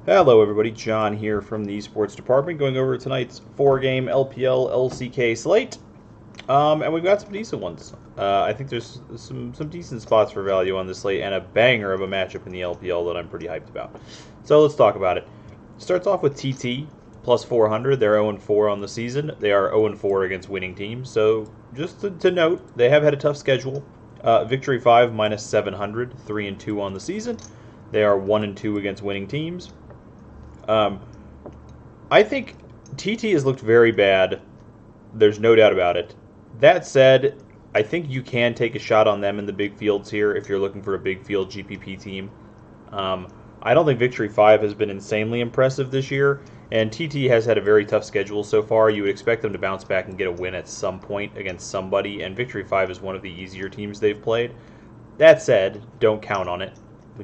Hello everybody, John here from the Esports Department, going over tonight's 4-game LPL LCK slate. And we've got some decent ones. I think there's some decent spots for value on this slate, and a banger of a matchup in the LPL that I'm pretty hyped about. So let's talk about it. Starts off with TT, plus 400. They're 0-4 on the season. They are 0-4 against winning teams. So just to note, they have had a tough schedule. Victory 5, minus 700, 3-2 on the season. They are 1-2 against winning teams. I think TT has looked very bad. There's no doubt about it. That said, I think you can take a shot on them in the big fields here if you're looking for a big field GPP team. I don't think Victory 5 has been insanely impressive this year, and TT has had a very tough schedule so far. You would expect them to bounce back and get a win at some point against somebody, and Victory 5 is one of the easier teams they've played. That said, don't count on it.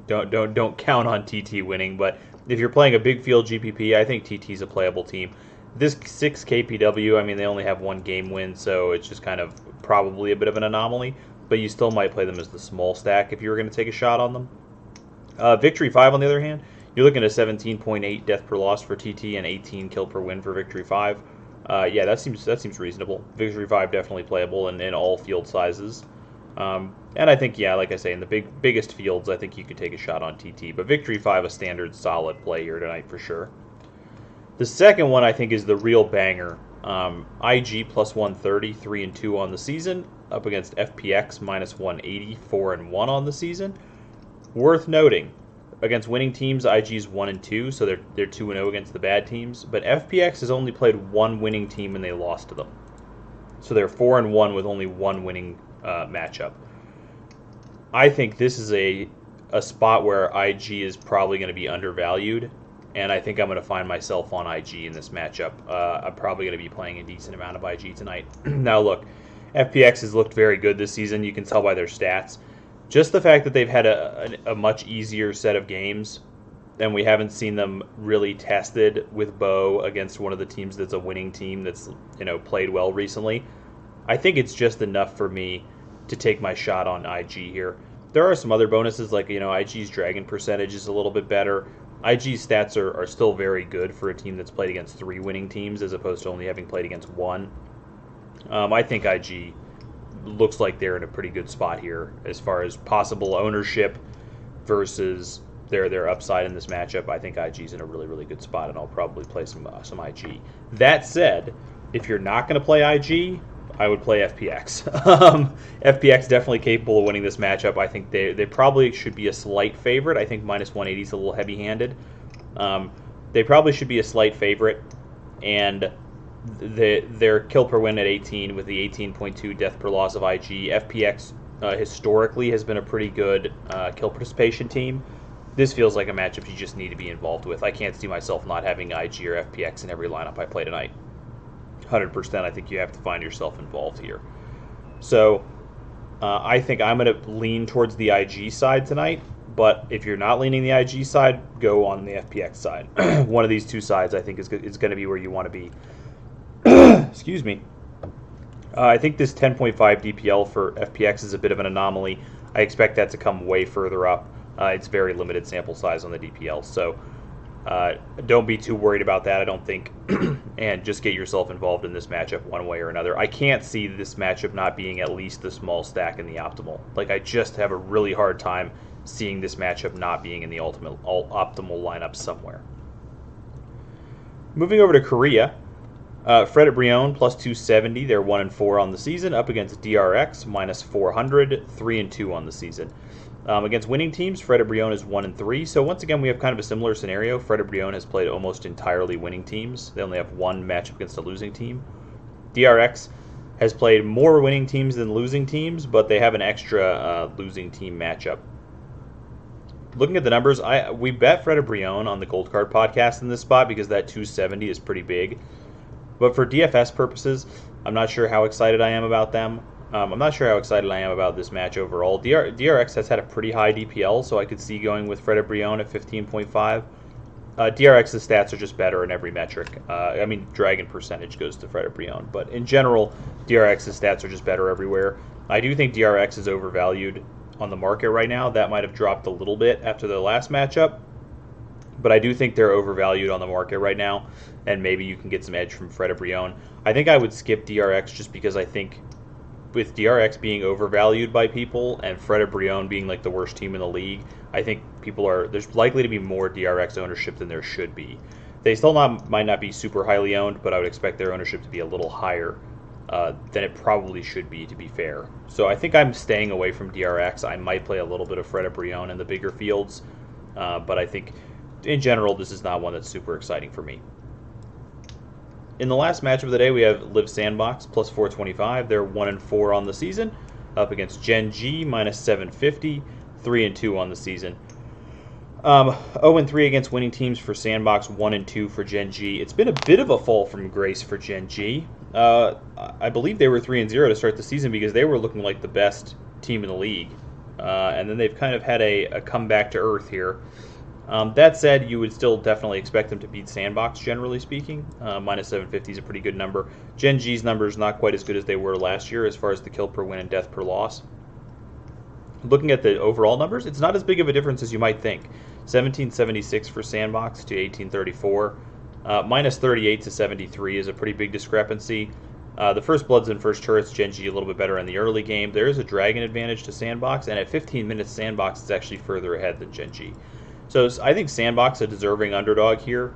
Don't count on TT winning, but if you're playing a big field GPP, I think TT's a playable team. This 6 KPW, I mean, they only have one game win, so it's just kind of probably a bit of an anomaly, but you still might play them as the small stack if you were going to take a shot on them. Victory 5, on the other hand, you're looking at 17.8 death per loss for TT and 18 kill per win for Victory 5. Yeah, that seems reasonable. Victory 5 definitely playable in all field sizes. And I think, yeah, like I say, in the biggest fields, I think you could take a shot on TT. But Victory 5, a standard solid play here tonight for sure. The second one, I think, is the real banger. IG plus 130, 3-2 on the season, up against FPX minus 180, 4-1 on the season. Worth noting, against winning teams, IG's 1-2, so they're 2-0 against the bad teams. But FPX has only played one winning team and they lost to them. So they're 4-1 with only one winning matchup. I think this is a spot where IG is probably going to be undervalued, and I think I'm going to find myself on IG in this matchup. I'm probably going to be playing a decent amount of IG tonight. Now look, FPX has looked very good this season. You can tell by their stats. Just the fact that they've had a much easier set of games, and we haven't seen them really tested with Bo against one of the teams that's a winning team that's played well recently. I think it's just enough for me to take my shot on IG here. There are some other bonuses, like IG's dragon percentage is a little bit better. IG's stats are still very good for a team that's played against 3 winning teams as opposed to only having played against 1. I think IG looks like they're in a pretty good spot here as far as possible ownership versus their upside in this matchup. I think IG's in a really, really good spot, and I'll probably play some IG. That said, if you're not going to play IG, I would play FPX. FPX definitely capable of winning this matchup. I think they probably should be a slight favorite. I think minus 180 is a little heavy-handed. They probably should be a slight favorite, and their kill per win at 18 with the 18.2 death per loss of IG. FPX historically has been a pretty good kill participation team. This feels like a matchup you just need to be involved with. I can't see myself not having IG or FPX in every lineup I play tonight. 100%, I think you have to find yourself involved here. So I think I'm going to lean towards the IG side tonight, but if you're not leaning the IG side, go on the FPX side. One of these two sides I think is going to be where you want to be. Excuse me. I think this 10.5 DPL for FPX is a bit of an anomaly. I expect that to come way further up. It's very limited sample size on the DPL, so don't be too worried about that, I don't think, and just get yourself involved in this matchup one way or another. I can't see this matchup not being at least the small stack in the optimal. Like, I just have a really hard time seeing this matchup not being in the optimal lineup somewhere. Moving over to Korea, Fred at Brion plus 270. They're 1-4 on the season, up against DRX minus 400, 3-2 on the season. Against winning teams, Fred at Brion is 1-3. So once again, we have kind of a similar scenario. Fred at Brion has played almost entirely winning teams. They only have one matchup against a losing team. DRX has played more winning teams than losing teams, but they have an extra losing team matchup. Looking at the numbers, we bet Fred at Brion on the Gold Card podcast in this spot because that 270 is pretty big. But for DFS purposes, I'm not sure how excited I am about them. I'm not sure how excited I am about this match overall. DRX has had a pretty high DPL, so I could see going with Fred at Brion at 15.5. DRX's stats are just better in every metric. I mean, dragon percentage goes to Fred at Brion, but in general, DRX's stats are just better everywhere. I do think DRX is overvalued on the market right now. That might have dropped a little bit after the last matchup, but I do think they're overvalued on the market right now, and maybe you can get some edge from Fred Brion. I think I would skip DRX just because I think with DRX being overvalued by people and Fred Brion being like the worst team in the league, I think there's likely to be more DRX ownership than there should be. They still might not be super highly owned, but I would expect their ownership to be a little higher than it probably should be, to be fair. So I think I'm staying away from DRX. I might play a little bit of Fred Brion in the bigger fields, but I think in general this is not one that's super exciting for me. In the last match of the day, we have Live Sandbox plus 425. They're 1-4 on the season, up against GenG minus 750, 3-2 on the season. 0-3 against winning teams for Sandbox, 1-2 for GenG. It's been a bit of a fall from grace for GenG. I believe they were 3-0 to start the season because they were looking like the best team in the league. And then they've kind of had a comeback to earth here. That said, you would still definitely expect them to beat Sandbox, generally speaking. Minus 750 is a pretty good number. GenG's numbers not quite as good as they were last year as far as the kill per win and death per loss. Looking at the overall numbers, it's not as big of a difference as you might think. 1776 for Sandbox to 1834. Minus 38 to 73 is a pretty big discrepancy. The first bloods and first turrets, GenG a little bit better in the early game. There is a dragon advantage to Sandbox, and at 15 minutes, Sandbox is actually further ahead than GenG. So I think Sandbox a deserving underdog here.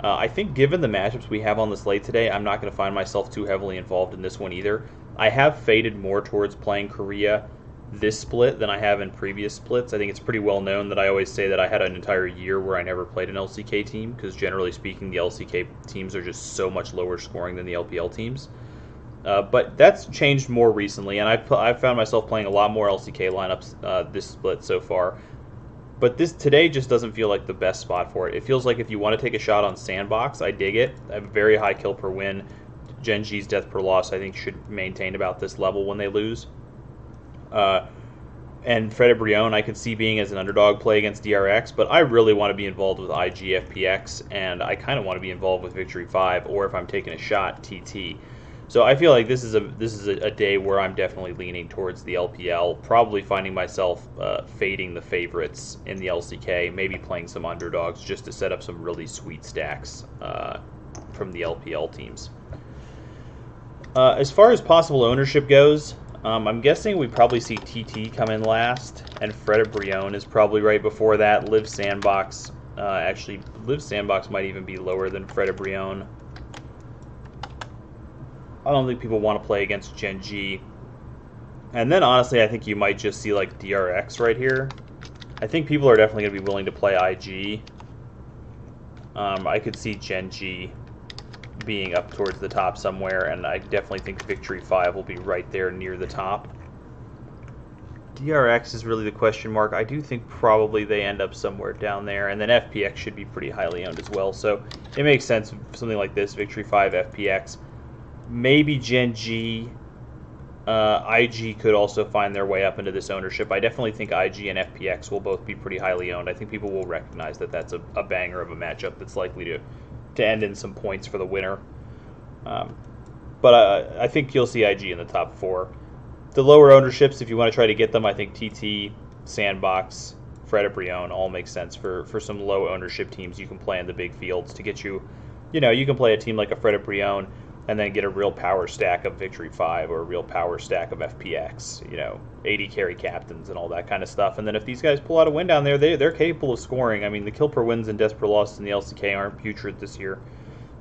I think given the matchups we have on the slate today, I'm not going to find myself too heavily involved in this one either. I have faded more towards playing Korea this split than I have in previous splits. I think it's pretty well known that I always say that I had an entire year where I never played an LCK team, because generally speaking, the LCK teams are just so much lower scoring than the LPL teams. But that's changed more recently, and I've found myself playing a lot more LCK lineups this split so far. But this today just doesn't feel like the best spot for it. It feels like if you want to take a shot on Sandbox, I dig it. I have a very high kill per win. GenG's death per loss, I think, should maintain about this level when they lose. And Fred Brion, I could see being as an underdog play against DRX, but I really want to be involved with IG FPX, and I kind of want to be involved with Victory 5, or if I'm taking a shot, TT. So I feel like this is a day where I'm definitely leaning towards the LPL, probably finding myself fading the favorites in the LCK, maybe playing some underdogs just to set up some really sweet stacks from the LPL teams. As far as possible ownership goes, I'm guessing we probably see TT come in last, and Fred Brion is probably right before that. Live Sandbox, actually, Live Sandbox might even be lower than Fred Brion. I don't think people want to play against GenG. And then, honestly, I think you might just see, like, DRX right here. I think people are definitely going to be willing to play IG. I could see GenG being up towards the top somewhere, and I definitely think Victory 5 will be right there near the top. DRX is really the question mark. I do think probably they end up somewhere down there, and then FPX should be pretty highly owned as well. So it makes sense, something like this, Victory 5, FPX. Maybe GenG, IG could also find their way up into this ownership. I definitely think IG and FPX will both be pretty highly owned. I think people will recognize that that's a banger of a matchup that's likely to end in some points for the winner. But I think you'll see IG in the top 4. The lower ownerships, if you want to try to get them, I think TT, Sandbox, Fred Brion all make sense for some low ownership teams you can play in the big fields to get you, you can play a team like a Fred Brion and then get a real power stack of Victory 5 or a real power stack of FPX, 80 carry captains and all that kind of stuff. And then if these guys pull out a win down there, they're capable of scoring. I mean, the kill per wins and death per losses in the LCK aren't putrid this year.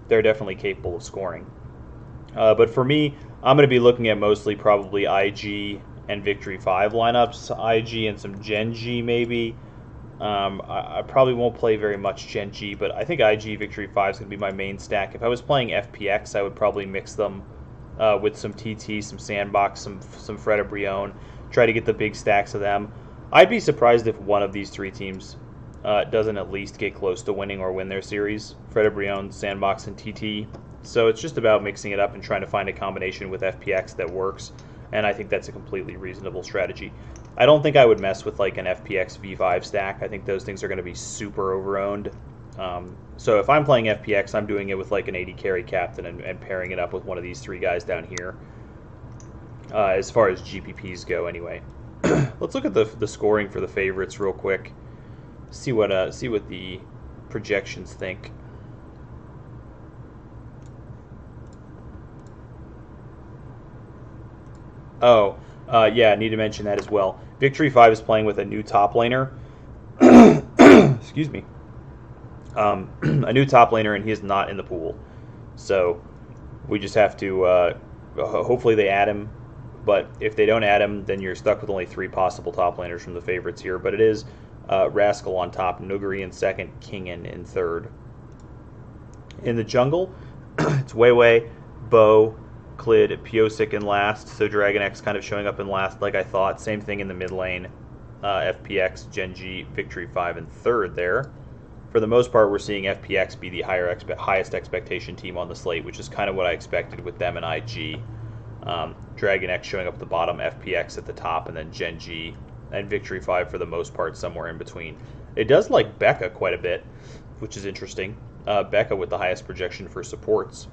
They're definitely capable of scoring. But for me, I'm going to be looking at mostly probably IG and Victory 5 lineups. IG and some GenG maybe. I probably won't play very much GenG, but I think IG Victory 5 is going to be my main stack. If I was playing FPX, I would probably mix them with some TT, some Sandbox, some Fred Brion, try to get the big stacks of them. I'd be surprised if one of these three teams doesn't at least get close to winning or win their series. Fred Brion, Sandbox, and TT. So it's just about mixing it up and trying to find a combination with FPX that works, and I think that's a completely reasonable strategy. I don't think I would mess with like an FPX V5 stack. I think those things are going to be super overowned. So if I'm playing FPX, I'm doing it with like an 80 carry captain and pairing it up with one of these three guys down here. As far as GPPs go, anyway. Let's look at the scoring for the favorites real quick. See what the projections think. Oh, yeah, I need to mention that as well. Victory 5 is playing with a new top laner. Excuse me. A new top laner, and he is not in the pool. So we just have to, hopefully they add him. But if they don't add him, then you're stuck with only 3 possible top laners from the favorites here. But it is Rascal on top, Nuguri in second, Kingen in third. In the jungle, it's Weiwei, Bo, Clid, Piosik in last. So Dragon X kind of showing up in last like I thought. Same thing in the mid lane. FPX, GenG, Victory 5 in third there. For the most part, we're seeing FPX be the highest expectation team on the slate, which is kind of what I expected with them and IG. Dragon X showing up at the bottom, FPX at the top, and then GenG and Victory 5 for the most part somewhere in between. It does like Becca quite a bit, which is interesting. Becca with the highest projection for supports.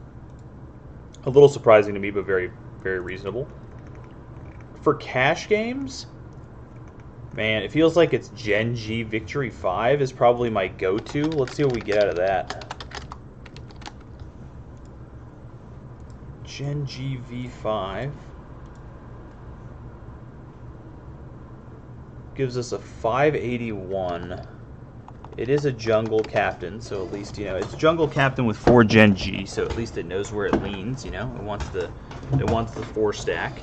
A little surprising to me, but very, very reasonable. For cash games, man, it feels like it's GenG Victory 5 is probably my go-to. Let's see what we get out of that. GenG V5 gives us a 581. It is a jungle captain, so at least, you know, it's jungle captain with 4 GenG, so at least it knows where it leans, you know. It wants the 4 stack.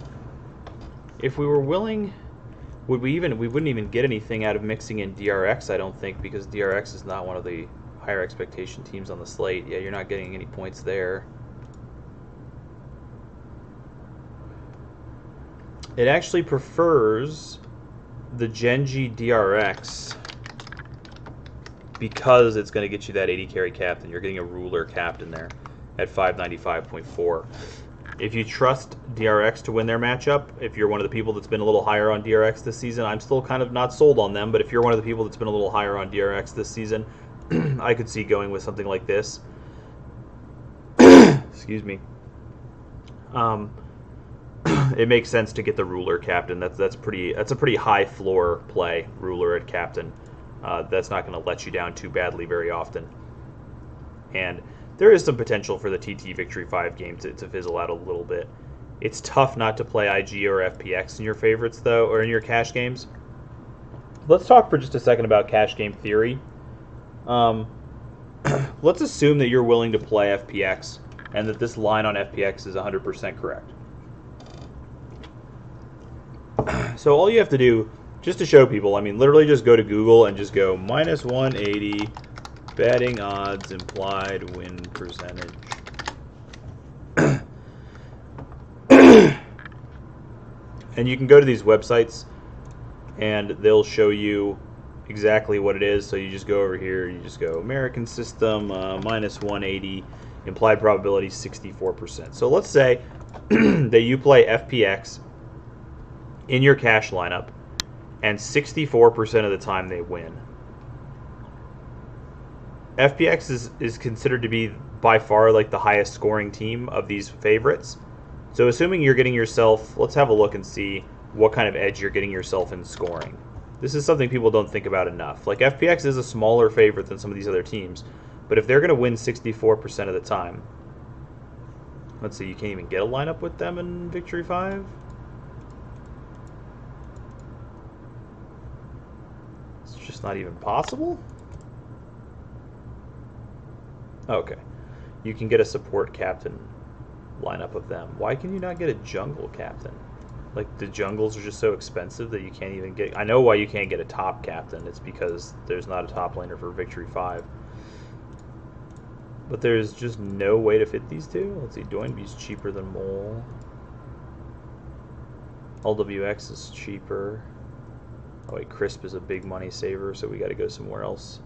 If we were willing, we wouldn't even get anything out of mixing in DRX, I don't think, because DRX is not one of the higher expectation teams on the slate. Yeah, you're not getting any points there. It actually prefers the GenG DRX because it's going to get you that 80 carry captain. You're getting a ruler captain there at 595.4. If you trust DRX to win their matchup, if you're one of the people that's been a little higher on DRX this season, I'm still kind of not sold on them, but if you're one of the people that's been a little higher on DRX this season, I could see going with something like this. Excuse me. It makes sense to get the ruler captain. That's a pretty high floor play, ruler at captain. That's not going to let you down too badly very often. And there is some potential for the TT Victory 5 game to fizzle out a little bit. It's tough not to play IG or FPX in your favorites, though, or in your cash games. Let's talk for just a second about cash game theory. Let's assume that you're willing to play FPX and that this line on FPX is 100% correct. So all you have to do, just to show people, I mean, literally just go to Google and just go minus 180 betting odds implied win percentage. And you can go to these websites and they'll show you exactly what it is. So you just go over here, you just go American system, minus 180, implied probability 64%. So let's say that you play FPX in your cash lineup, and 64% of the time they win. FPX is considered to be by far like the highest scoring team of these favorites. So assuming you're getting yourself, let's have a look and see what kind of edge you're getting yourself in scoring. This is something people don't think about enough. Like FPX is a smaller favorite than some of these other teams, but if they're going to win 64% of the time, let's see, you can't even get a lineup with them in Victory 5? Just not even possible? Okay. You can get a support captain lineup of them. Why can you not get a jungle captain? Like, the jungles are just so expensive that you can't even get... I know why you can't get a top captain. It's because there's not a top laner for Victory 5. But there's just no way to fit these two. Let's see, Doinby's cheaper than Mole. LWX is cheaper. Oh wait, Crisp is a big money saver, so we got to go somewhere else.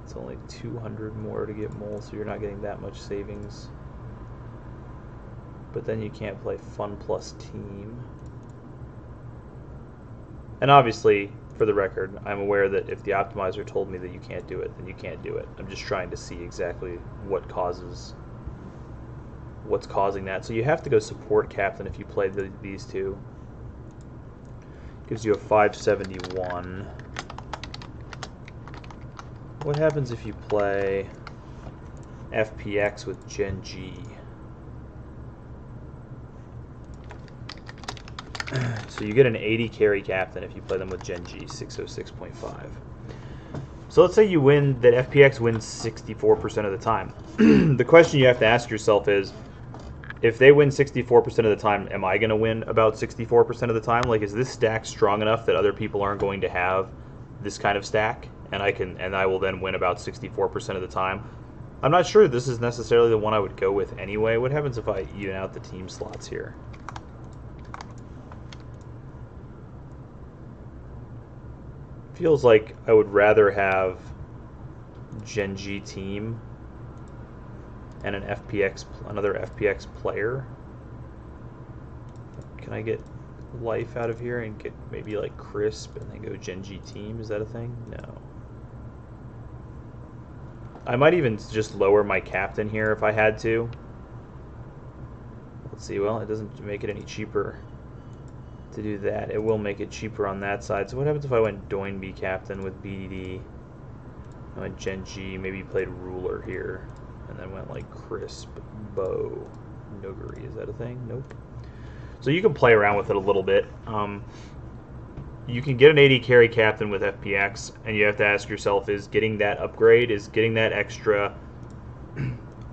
It's only 200 more to get Mole, so you're not getting that much savings. But then you can't play Fun Plus Team. And obviously, for the record, I'm aware that if the optimizer told me that you can't do it, then you can't do it. I'm just trying to see exactly what's causing that. So you have to go support captain if you play these two. Gives you a 571. What happens if you play FPX with GenG? So you get an 80 carry captain if you play them with GenG, 606.5. So let's say you win, that FPX wins 64% of the time. The question you have to ask yourself is, if they win 64% of the time, am I going to win about 64% of the time? Like, is this stack strong enough that other people aren't going to have this kind of stack, and I will then win about 64% of the time? I'm not sure this is necessarily the one I would go with anyway. What happens if I even out the team slots here? Feels like I would rather have GenG team and an FPX, another FPX player. Can I get life out of here and get maybe like crisp and then go GenG team? Is that a thing? No. I might even just lower my captain here if I had to. Let's see. Well, it doesn't make it any cheaper to do that. It will make it cheaper on that side. So what happens if I went Doinby captain with BDD? I went GenG, maybe played ruler here, and then went like crisp, bow, nuggery. Is that a thing? Nope. So you can play around with it a little bit. You can get an 80 carry captain with FPX, and you have to ask yourself, is getting that upgrade, is getting that extra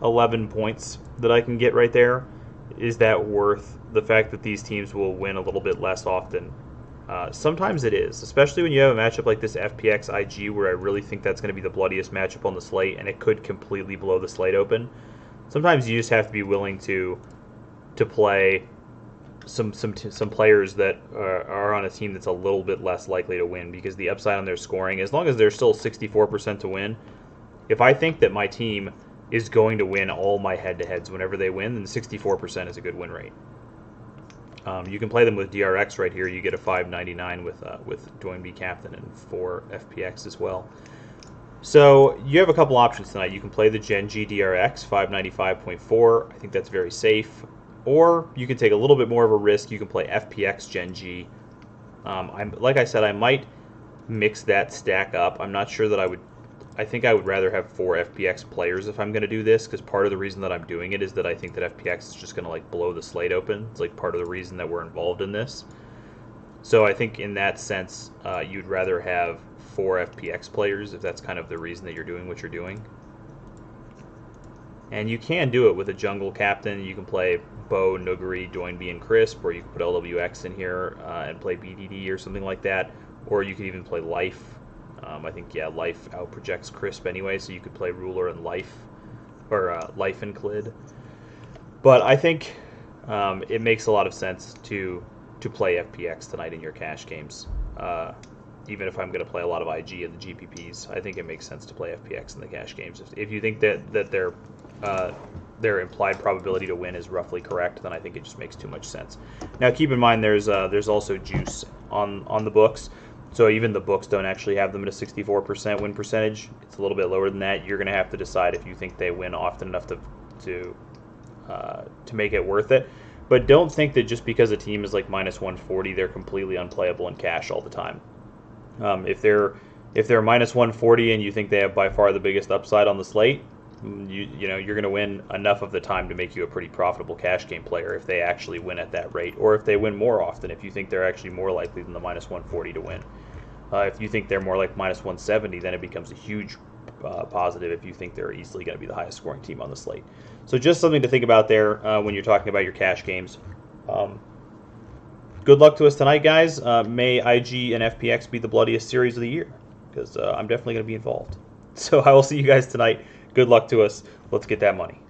11 points that I can get right there, is that worth the fact that these teams will win a little bit less often? Sometimes it is, especially when you have a matchup like this FPX IG, where I really think that's going to be the bloodiest matchup on the slate, and it could completely blow the slate open. Sometimes you just have to be willing to play some players that are on a team that's a little bit less likely to win, because the upside on their scoring, as long as they're still 64% to win, if I think that my team is going to win all my head-to-heads whenever they win, then 64% is a good win rate. You can play them with DRX right here. You get a 599 with Doinby captain and 4 FPX as well. So you have a couple options tonight. You can play the GenG DRX, 595.4. I think that's very safe. Or you can take a little bit more of a risk. You can play FPX GenG. Like I said, I might mix that stack up. I'm not sure that I would. I think I would rather have 4 FPX players if I'm going to do this, because part of the reason that I'm doing it is that I think that FPX is just going to like blow the slate open. It's like part of the reason that we're involved in this. So I think in that sense, you'd rather have 4 FPX players if that's kind of the reason that you're doing what you're doing. And you can do it with a jungle captain. You can play Bow, Nuggery, Doinby, and Crisp, or you can put LWX in here and play BDD or something like that. Or you could even play Life. I think, yeah, Life out-projects Crisp anyway, so you could play Ruler and Life, or Life and Clid. But I think it makes a lot of sense to play FPX tonight in your cash games. Even if I'm going to play a lot of IG in the GPPs, I think it makes sense to play FPX in the cash games. If you think that their implied probability to win is roughly correct, then I think it just makes too much sense. Now, keep in mind there's also juice on the books. So even the books don't actually have them at a 64% win percentage. It's a little bit lower than that. You're going to have to decide if you think they win often enough to make it worth it. But don't think that just because a team is like minus 140, they're completely unplayable in cash all the time. If they're minus 140 and you think they have by far the biggest upside on the slate, you know you're going to win enough of the time to make you a pretty profitable cash game player if they actually win at that rate, or if they win more often, if you think they're actually more likely than the minus 140 to win. If you think they're more like minus 170, then it becomes a huge positive if you think they're easily going to be the highest scoring team on the slate. So just something to think about there when you're talking about your cash games. Good luck to us tonight, guys. May IG and FPX be the bloodiest series of the year, because I'm definitely going to be involved. So I will see you guys tonight. Good luck to us. Let's get that money.